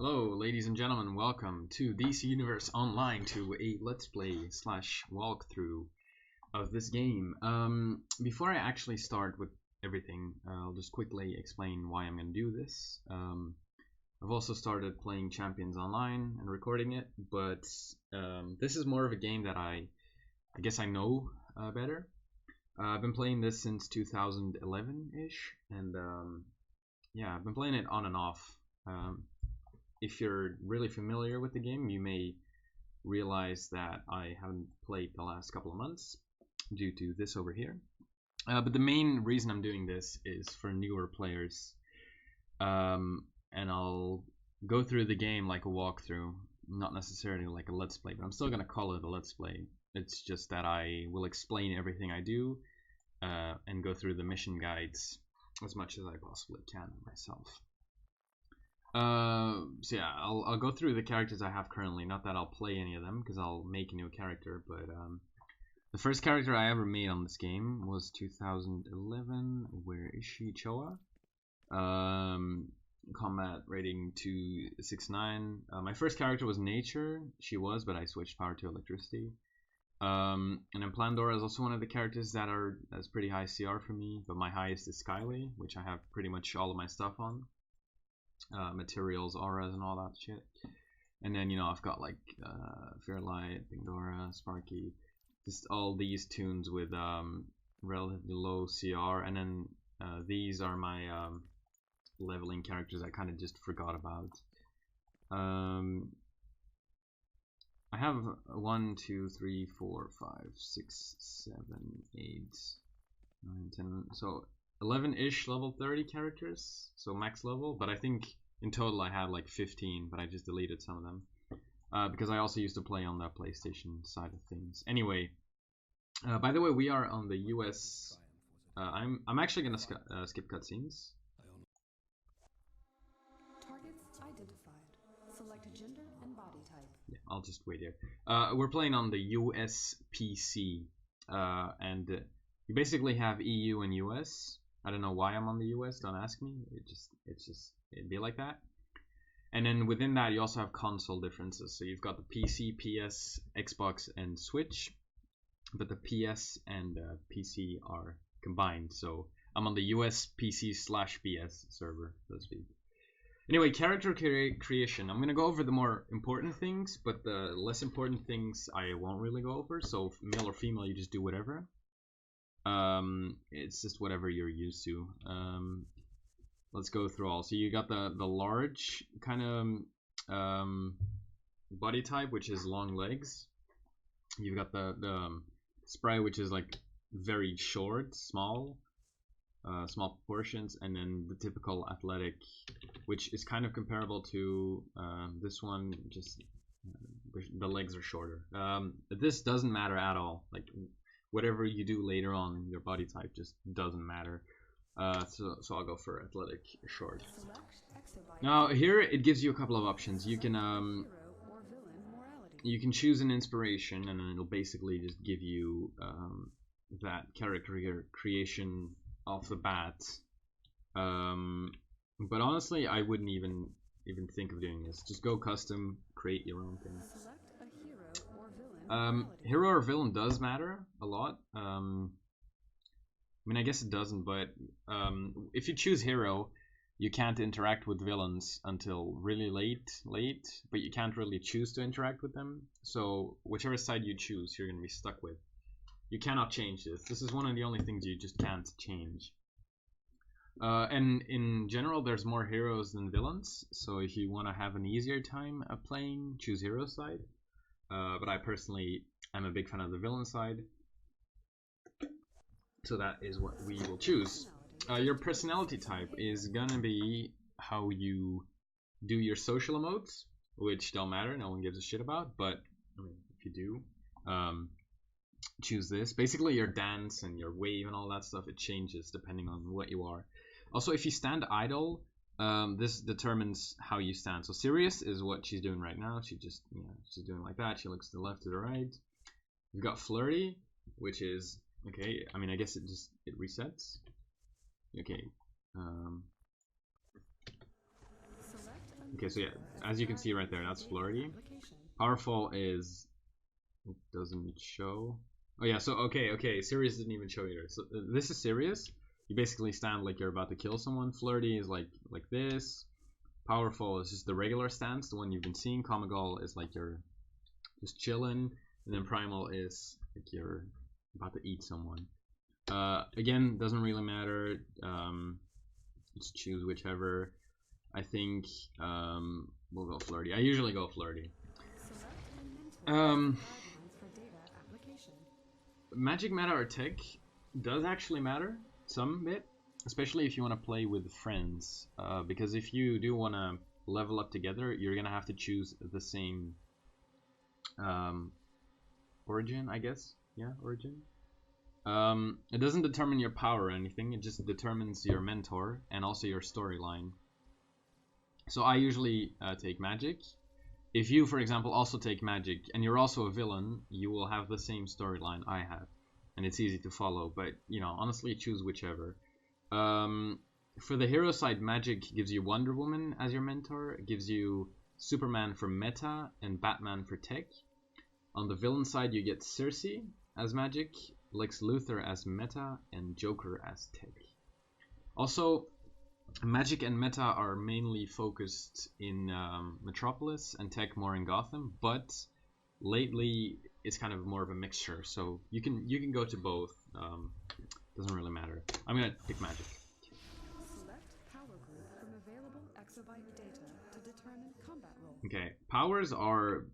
Hello, ladies and gentlemen, welcome to DC Universe Online, to a Let's Play slash walkthrough of this game. Before I actually start with everything, I'll just quickly explain why I'm going to do this. I've also started playing Champions Online and recording it, but this is more of a game that I guess I know better. I've been playing this since 2011-ish, and yeah, I've been playing it on and off. If you're really familiar with the game, you may realize that I haven't played the last couple of months due to this over here. But the main reason I'm doing this is for newer players. And I'll go through the game like a walkthrough, not necessarily like a let's play, but I'm still going to call it a let's play. It's just that I will explain everything I do and go through the mission guides as much as I possibly can myself. So yeah, I'll go through the characters I have currently. Not that I'll play any of them, because I'll make a new character, but the first character I ever made on this game was 2011. Where is she? Choa. Combat rating 269. My first character was Nature. She was, but I switched power to electricity. And then Plandora is also one of the characters that's pretty high CR for me, but my highest is Skyly, which I have pretty much all of my stuff on. Materials, auras, and all that shit. And then, you know, I've got like Fairlight, Pingdora, Sparky, just all these tunes with relatively low CR. And then these are my leveling characters I kind of just forgot about. I have 1, 2, 3, 4, 5, 6, 7, 8, 9, 10, so 11-ish level 30 characters, so max level, but I think in total I have like 15, but I just deleted some of them because I also used to play on the PlayStation side of things. Anyway, by the way, we are on the US. I'm actually gonna skip cutscenes. Targets identified. Select gender and body type. Yeah, I'll just wait here. We're playing on the US PC, and you basically have EU and US. I don't know why I'm on the US, don't ask me. It'd be like that. And then within that you also have console differences. So you've got the PC, PS, Xbox, and Switch, but the PS and PC are combined. So I'm on the US PC/PS server, so to speak. Anyway, character creation. I'm gonna go over the more important things, but the less important things I won't really go over. So male or female, you just do whatever. It's just whatever you're used to. Let's go through all. So you got the large kind of body type, which is long legs. You've got the spray, which is like very short, small proportions, and then the typical athletic, which is kind of comparable to this one, just the legs are shorter. This doesn't matter at all. Like whatever you do later on, your body type just doesn't matter. So I'll go for athletic short. Now here it gives you a couple of options. You can choose an inspiration, and then it'll basically just give you that character creation off the bat. But honestly, I wouldn't even think of doing this. Just go custom, create your own thing. Hero or villain does matter a lot. I mean, I guess it doesn't, but if you choose hero, you can't interact with villains until really late, but you can't really choose to interact with them. So whichever side you choose, you're going to be stuck with. You cannot change this. This is one of the only things you just can't change. And in general, there's more heroes than villains. So if you want to have an easier time playing, choose hero side. But I personally am a big fan of the villain side. So that is what we will choose. Your personality type is gonna be how you do your social emotes, which don't matter, no one gives a shit about, but I mean, if you do, choose this. Basically your dance and your wave and all that stuff, it changes depending on what you are. Also, if you stand idle, this determines how you stand. So Sirius is what she's doing right now. She's doing like that. She looks to the left, to the right. You've got Flirty, which is okay. I mean, I guess it resets. Okay. Okay, so yeah, as you can see right there, that's Flurry. Application. Powerful is... It doesn't show. Oh yeah, so okay, Sirius didn't even show here. So this is Sirius. You basically stand like you're about to kill someone. Flirty is like this. Powerful is just the regular stance, the one you've been seeing. Kamagal is like you're just chilling, and then Primal is like you're about to eat someone. Again, doesn't really matter. Just choose whichever. I think we'll go Flirty. I usually go Flirty. Select and mentor guidelines for data application. Magic meta or tech does actually matter some bit, especially if you want to play with friends. Because if you do want to level up together, you're gonna have to choose the same origin, I guess. Yeah, origin. It doesn't determine your power or anything. It just determines your mentor and also your storyline. So I usually take magic. If you, for example, also take magic and you're also a villain, you will have the same storyline I have, and it's easy to follow. But you know, honestly, choose whichever. For the hero side, magic gives you Wonder Woman as your mentor. It gives you Superman for meta and Batman for tech. On the villain side, you get Cersei as magic, Lex Luthor as meta, and Joker as tech. Also, magic and meta are mainly focused in Metropolis and tech more in Gotham, but lately it's kind of more of a mixture. So you can go to both. Doesn't really matter. I'm gonna pick magic. Select power group from available exabyte data to determine combat role. Okay, powers are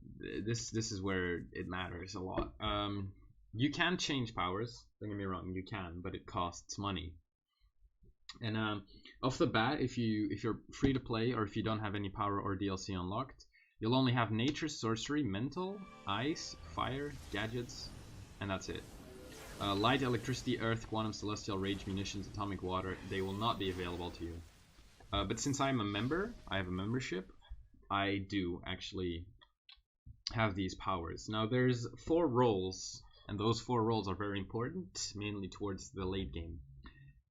this is where it matters a lot. You can change powers. Don't get me wrong, you can, but it costs money. And off the bat, if you're free to play or if you don't have any power or DLC unlocked, you'll only have nature, sorcery, mental, ice, fire, gadgets, and that's it. Light, electricity, earth, quantum, celestial, rage, munitions, atomic water, they will not be available to you. But since I'm a member, I have a membership, I do actually have these powers. Now there's 4 roles, and those 4 roles are very important, mainly towards the late game.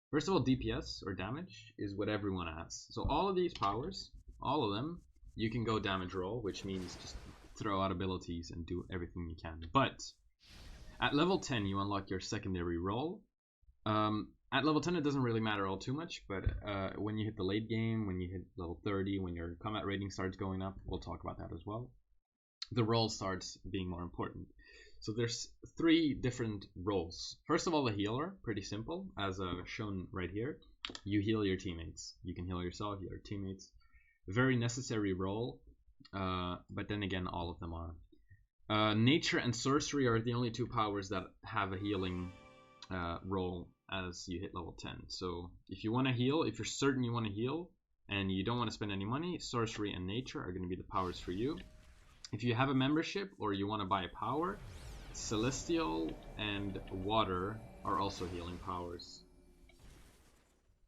First of all, DPS, or damage, is what everyone has. So all of these powers, all of them, you can go damage roll, which means just throw out abilities and do everything you can. But at level 10, you unlock your secondary role. At level 10, it doesn't really matter all too much, but when you hit the late game, when you hit level 30, when your combat rating starts going up, we'll talk about that as well, the role starts being more important. So there's 3 different roles. First of all, the healer, pretty simple, as shown right here. You heal your teammates. You can heal yourself, heal your teammates. Very necessary role, but then again, all of them are. Nature and sorcery are the only 2 powers that have a healing role as you hit level 10. So if you want to heal, if you're certain you want to heal, and you don't want to spend any money, sorcery and nature are going to be the powers for you. If you have a membership or you want to buy a power, celestial and water are also healing powers.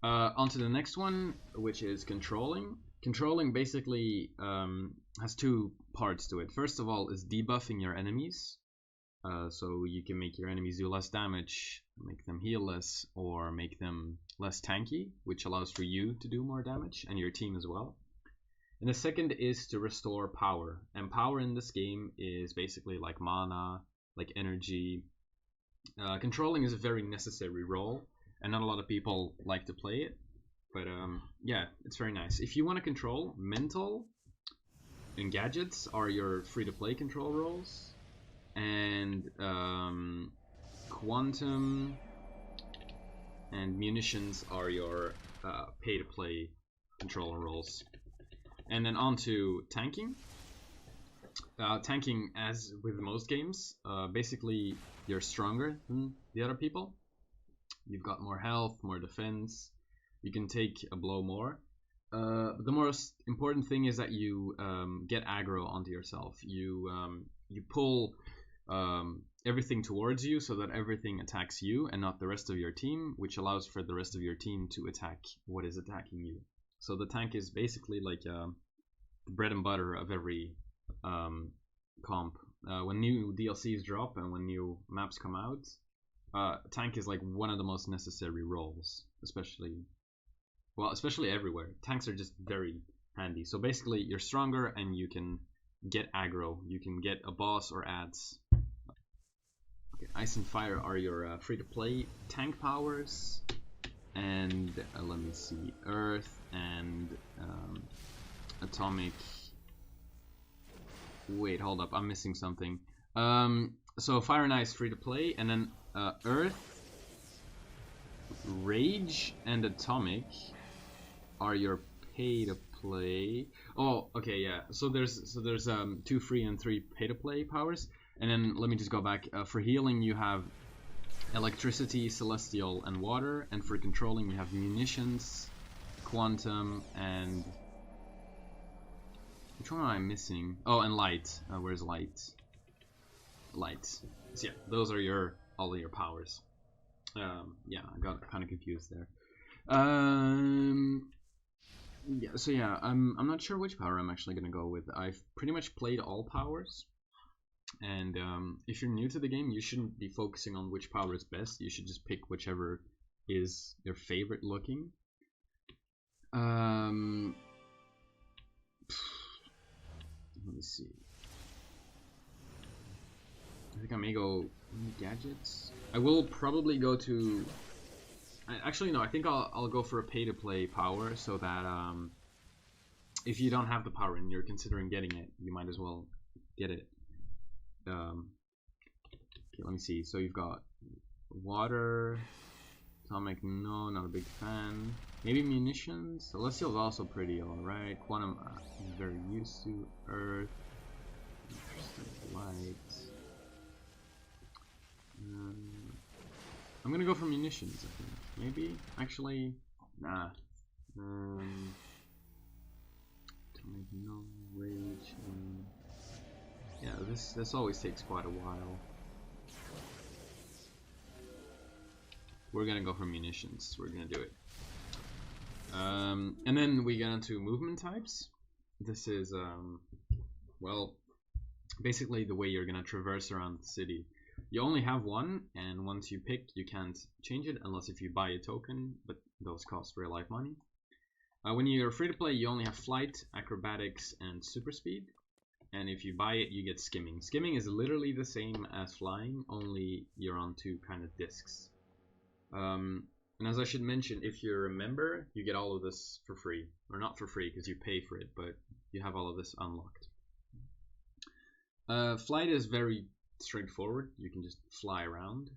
On to the next one, which is controlling. Controlling basically has 2 parts to it. First of all is debuffing your enemies. So you can make your enemies do less damage, make them heal less, or make them less tanky, which allows for you to do more damage, and your team as well. And the second is to restore power. And power in this game is basically like mana, like energy. Controlling is a very necessary role, and not a lot of people like to play it. But yeah, it's very nice. If you want to control, mental and gadgets are your free-to-play control roles. And quantum and munitions are your pay-to-play controller roles. And then on to tanking. Tanking, as with most games, basically you're stronger than the other people. You've got more health, more defense. You can take a blow more. But the most important thing is that you get aggro onto yourself. You pull everything towards you so that everything attacks you and not the rest of your team, which allows for the rest of your team to attack what is attacking you. So the tank is basically like the bread and butter of every comp. When new DLCs drop and when new maps come out, tank is like one of the most necessary roles, especially everywhere. Tanks are just very, handy. So basically, you're stronger and you can get aggro. You can get a boss or ads. Okay, Ice and Fire are your free-to-play tank powers, and let me see, Earth and Atomic. Wait, hold up, I'm missing something. So Fire and Ice free-to-play, and then Earth, Rage, and Atomic are your pay-to-play. Oh, okay, yeah. So there's 2 free and 3 pay-to-play powers. And then let me just go back. For healing, you have Electricity, Celestial, and Water. And for controlling, you have Munitions, Quantum, and... Which one am I missing? Oh, and Light. Where's Light? Light. So yeah, those are all of your powers. Yeah, I got kind of confused there. Yeah, so yeah, I'm not sure which power I'm actually gonna go with. I've pretty much played all powers. And if you're new to the game, you shouldn't be focusing on which power is best. You should just pick whichever is your favorite looking. Let me see. I think I may go gadgets. I will probably go to... Actually, no, I think I'll go for a pay-to-play power, so that if you don't have the power and you're considering getting it, you might as well get it. Okay, let me see. So you've got Water, Atomic, no, not a big fan. Maybe Munitions. Celestial is also pretty alright. Quantum, I'm very used to. Earth, Light. I'm gonna go for Munitions, I think. Maybe? Actually, nah. Atomic, no, Rage. Yeah, this always takes quite a while. We're gonna go for Munitions. We're gonna do it. And then we get into movement types. This is well, basically the way you're gonna traverse around the city. You only have one, and once you pick, you can't change it unless if you buy a token, but those cost real life money. When you're free to play, you only have Flight, Acrobatics, and Super Speed. And if you buy it, you get Skimming. Skimming is literally the same as flying, only you're on 2 kind of discs. And as I should mention, if you're a member, you get all of this for free. Or not for free, because you pay for it, but you have all of this unlocked. Flight is very straightforward. You can just fly around.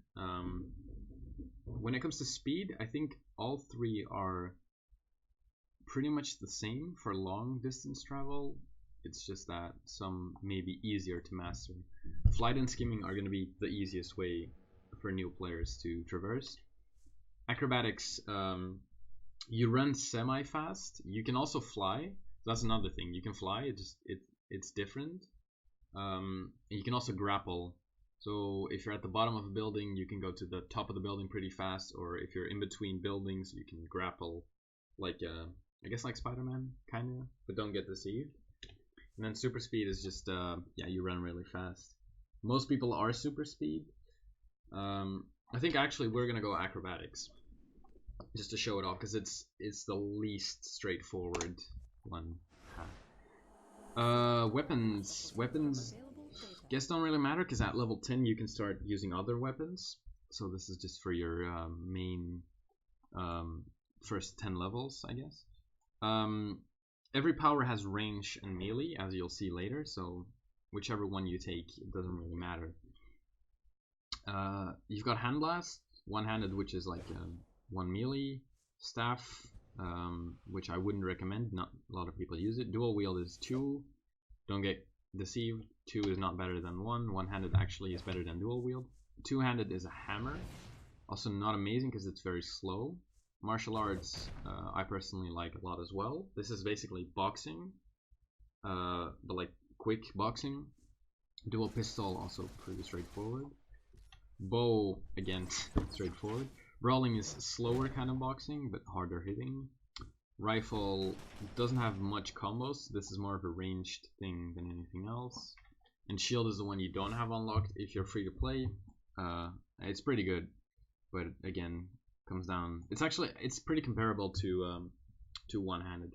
When it comes to speed, I think all 3 are pretty much the same for long distance travel. It's just that some may be easier to master. Flight and Skimming are going to be the easiest way for new players to traverse. Acrobatics, you run semi-fast. You can also fly. That's another thing. You can fly. It's different. You can also grapple. So if you're at the bottom of a building, you can go to the top of the building pretty fast. Or if you're in between buildings, you can grapple, like I guess like Spider-Man, kind of, but don't get deceived. And then Super Speed is just, yeah, you run really fast. Most people are Super Speed. I think actually we're gonna go Acrobatics, just to show it off, because it's the least straightforward one. Weapons, guess don't really matter, because at level 10 you can start using other weapons. So this is just for your main first 10 levels, I guess. Every power has range and melee, as you'll see later, so whichever one you take, it doesn't really matter. You've got Hand Blast, one-handed, which is like 1 melee. Staff, which I wouldn't recommend, not a lot of people use it. Dual wield is 2, don't get deceived, 2 is not better than 1. One-handed actually is better than dual wield. Two-handed is a hammer, also not amazing because it's very slow. Martial arts, I personally like a lot as well. This is basically boxing, but like quick boxing. Dual pistol, also pretty straightforward. Bow, again, straightforward. Brawling is slower kind of boxing, but harder hitting. Rifle doesn't have much combos. This is more of a ranged thing than anything else. And shield is the one you don't have unlocked if you're free to play. It's pretty good, but again, comes down. It's pretty comparable to one-handed.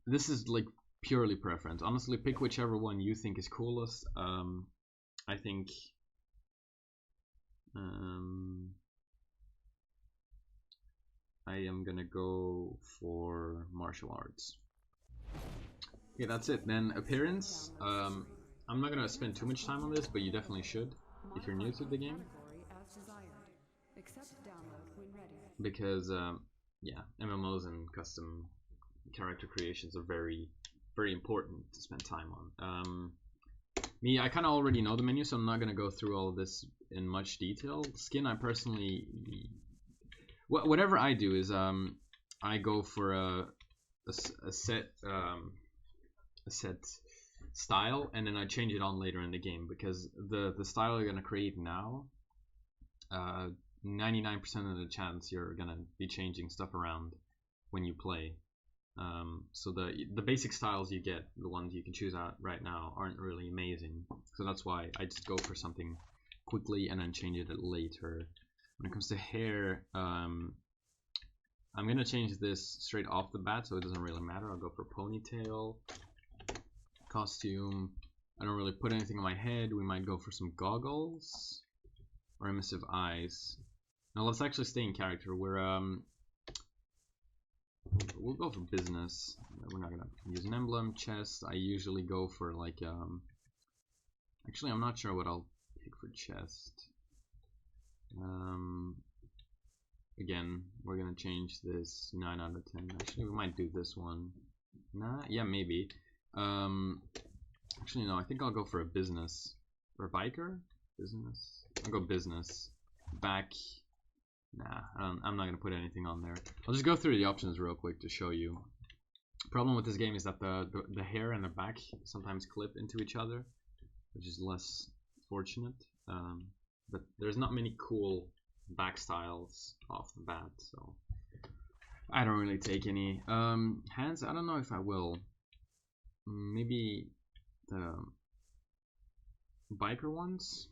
This is like purely preference. Honestly, pick whichever one you think is coolest. I think I am gonna go for martial arts. Okay, that's it. Then appearance. I'm not gonna spend too much time on this, but you definitely should if you're new to the game, because yeah, MMOs and custom character creations are very, very important to spend time on. Me, I kind of already know the menu, so I'm not gonna go through all of this in much detail. Skin, I personally, whatever I do is I go for a set style, and then I change it on later in the game, because the style you're gonna create now, 99% of the chance you're gonna be changing stuff around when you play. So the basic styles you get, the ones you can choose out right now, aren't really amazing. So that's why I just go for something quickly and then change it later. When it comes to hair, I'm gonna change this straight off the bat, so it doesn't really matter. I'll go for ponytail. Costume, I don't really put anything on my head. We might go for some goggles or emissive eyes. Now let's actually stay in character. We'll go for business. We're not gonna use an emblem. Chest, I usually go for like actually I'm not sure what I'll pick for chest. Again, we're gonna change this 9 out of 10. Actually, we might do this one. Nah, yeah, maybe. Actually, no, I think I'll go for a business. Or a biker? Business? I'll go business. Back. Nah, I'm not gonna put anything on there. I'll just go through the options real quick to show you. Problem with this game is that the hair and the back sometimes clip into each other, which is less fortunate. But there's not many cool back styles off the bat, so I don't really take any. Hands, I don't know if I will. Maybe the biker ones?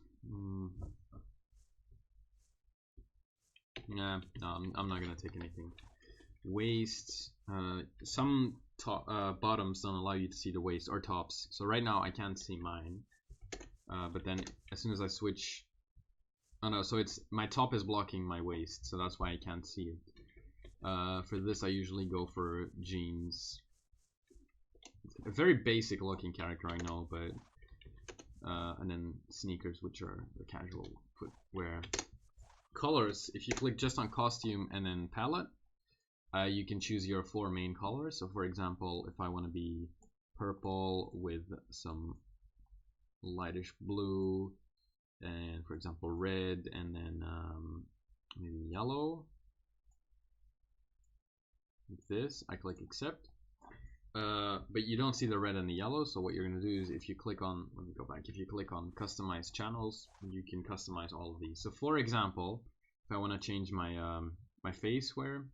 Nah, no, I'm not gonna take anything. Waist, some bottoms don't allow you to see the waist, or tops. So right now I can't see mine. But then as soon as I switch, oh no, so it's my top is blocking my waist, so that's why I can't see it. For this I usually go for jeans. A very basic looking character, I know, but and then sneakers, which are the casual footwear. Colors, if you click just on costume and then palette, you can choose your 4 main colors. So for example, if I want to be purple with some lightish blue, and for example red, and then maybe yellow, like this, I click accept. But you don't see the red and the yellow, so what you're going to do is if you click on, let me go back, if you click on customize channels, you can customize all of these. So for example, if I want to change my my face wear,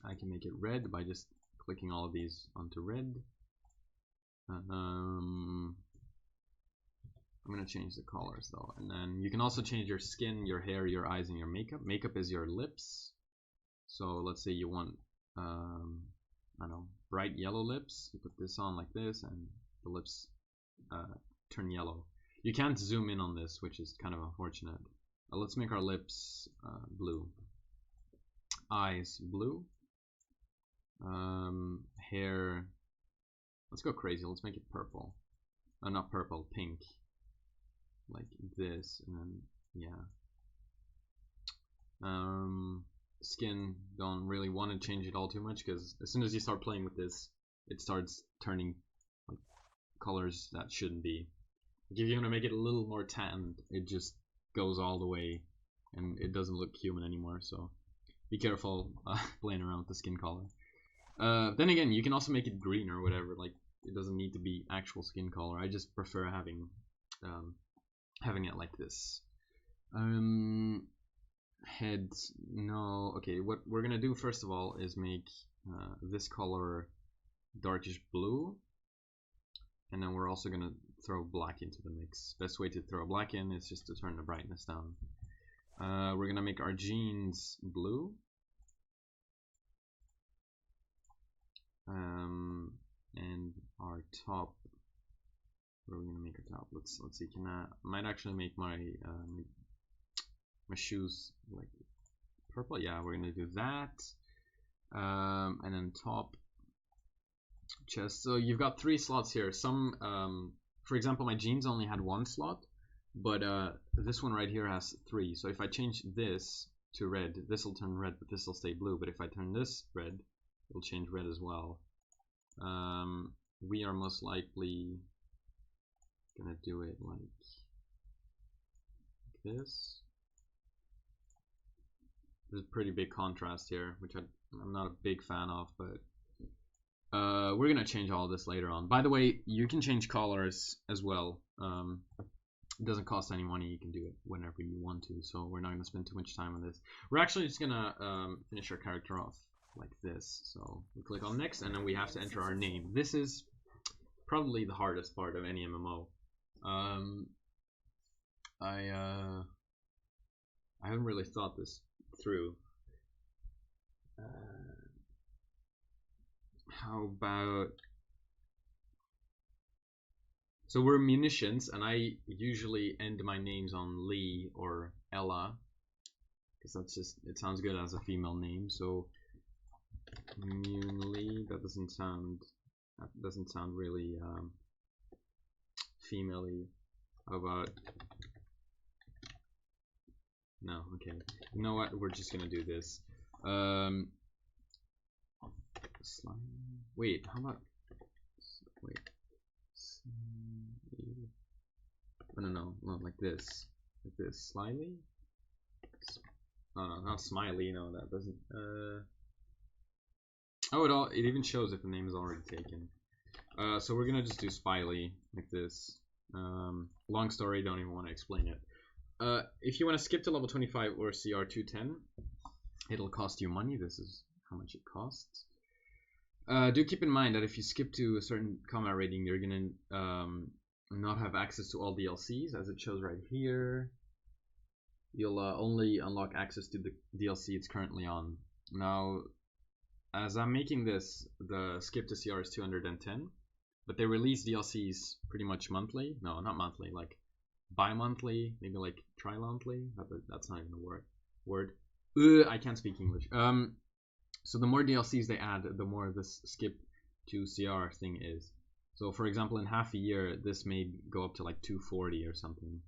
I can make it red by just clicking all of these onto red. I'm going to change the colors though, and then you can also change your skin, your hair, your eyes, and your makeup. Makeup is your lips. So let's say you want I don't know, bright yellow lips. You put this on like this, and the lips turn yellow. You can't zoom in on this, which is kind of unfortunate. Let's make our lips blue. Eyes blue. Hair. Let's go crazy. Let's make it purple. Not purple, pink. Like this, and then yeah. Skin, don't really want to change it all too much, because as soon as you start playing with this, it starts turning like colors that shouldn't be. Like if you want to make it a little more tan, it just goes all the way and it doesn't look human anymore, so be careful playing around with the skin color. Then again, you can also make it green or whatever, like it doesn't need to be actual skin color. I just prefer having it like this. Heads, no. Okay, what we're gonna do first of all is make this color darkish blue, and then we're also gonna throw black into the mix. Best way to throw black in is just to turn the brightness down. We're gonna make our jeans blue. And our top. What are we gonna make our top? Let's see. Can I might actually make my my shoes like purple? Yeah, we're gonna do that. And then top chest. So you've got 3 slots here. Some, for example, my jeans only had 1 slot, but this one right here has 3. So if I change this to red, this will turn red, but this will stay blue. But if I turn this red, it'll change red as well. We are most likely gonna do it like this. There's a pretty big contrast here, which I'm not a big fan of, but we're gonna change all this later on. By the way, you can change colors as well. It doesn't cost any money. You can do it whenever you want to, so we're not gonna spend too much time on this. We're actually just gonna finish our character off like this. So we click on next, and then we have to enter our name. This is probably the hardest part of any MMO. I haven't really thought this through. How about, so we're munitions, and I usually end my names on Lee or Ella because that's just, it sounds good as a female name. So Lee, that doesn't sound really female-y. How about, no, okay, you know what, we're just gonna do this. Slime. Wait, how about, wait, no, like this, slyly. Oh no, not smiley. No, that doesn't. Oh, it even shows if the name is already taken. So we're gonna just do Spiley like this. Long story, don't even want to explain it. If you want to skip to level 25 or CR 210, it'll cost you money. This is how much it costs. Do keep in mind that if you skip to a certain combat rating, you're gonna not have access to all DLCs, as it shows right here. You'll only unlock access to the DLC it's currently on. Now, as I'm making this, the skip to CR is 210, but they release DLCs pretty much monthly. No, not monthly, like bi-monthly, maybe like tri-monthly. That's not even a word. I can't speak English. So the more DLCs they add, the more this skip to CR thing is. So for example, in half a year, this may go up to like 240 or something.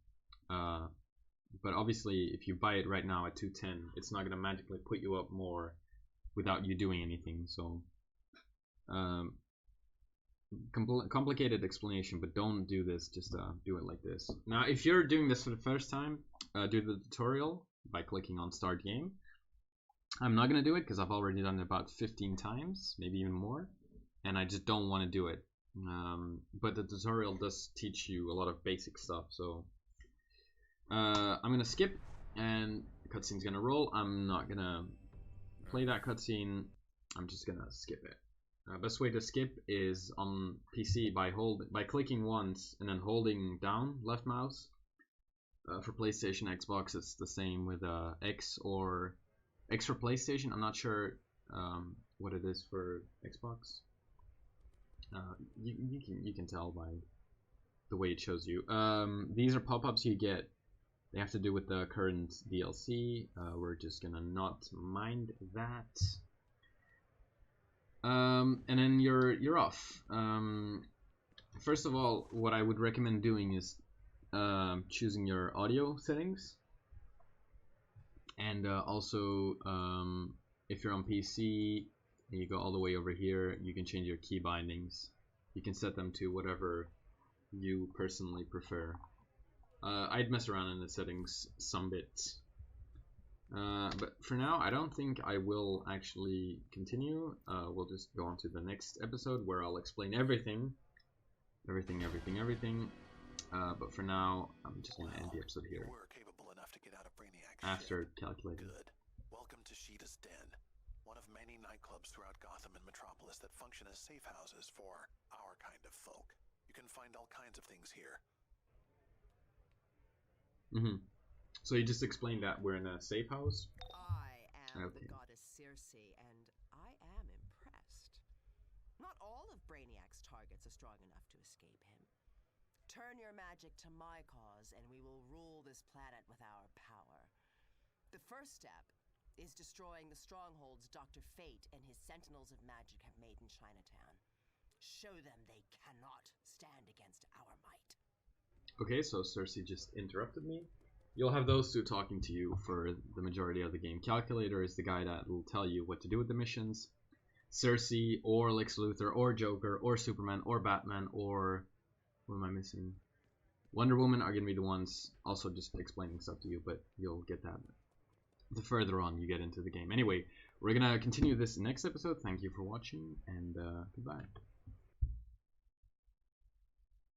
But obviously, if you buy it right now at 210, it's not gonna magically put you up more without you doing anything. So complicated explanation, but don't do this. Just do it like this. Now, if you're doing this for the first time, do the tutorial by clicking on Start Game. I'm not gonna do it because I've already done it about 15 times, maybe even more, and I just don't want to do it. But the tutorial does teach you a lot of basic stuff, so I'm gonna skip, and the cutscene's gonna roll. I'm not gonna play that cutscene. I'm just gonna skip it. Best way to skip is on PC by clicking once and then holding down left mouse. For PlayStation, Xbox, it's the same with X or X for PlayStation. I'm not sure what it is for Xbox. You can tell by the way it shows you. These are pop-ups you get. They have to do with the current DLC. We're just gonna not mind that. And then you're off. First of all, what I would recommend doing is choosing your audio settings. And also, if you're on PC and you go all the way over here, you can change your key bindings. You can set them to whatever you personally prefer. I'd mess around in the settings some bits. But for now, I don't think I will actually continue. We'll just go on to the next episode where I'll explain everything. But for now, I'm just going to end the episode here. After calculating. Good. Welcome to Sheeta's Den, one of many nightclubs throughout Gotham and Metropolis that function as safe houses for our kind of folk. You can find all kinds of things here. So you just explained that we're in a safe house? I am the goddess Circe, and I am impressed. strong enough to escape him. Turn your magic to my cause, and we will rule this planet with our power. The first step is destroying the strongholds Dr. Fate and his Sentinels of Magic have made in Chinatown. Show them they cannot stand against our might. Okay, so Cersei just interrupted me. You'll have those two talking to you for the majority of the game. Calculator is the guy that will tell you what to do with the missions. Cersei, or Lex Luthor, or Joker, or Superman, or Batman, or... what am I missing? Wonder Woman are going to be the ones also just explaining stuff to you, but you'll get that the further on you get into the game. Anyway, we're going to continue this next episode. Thank you for watching, and goodbye.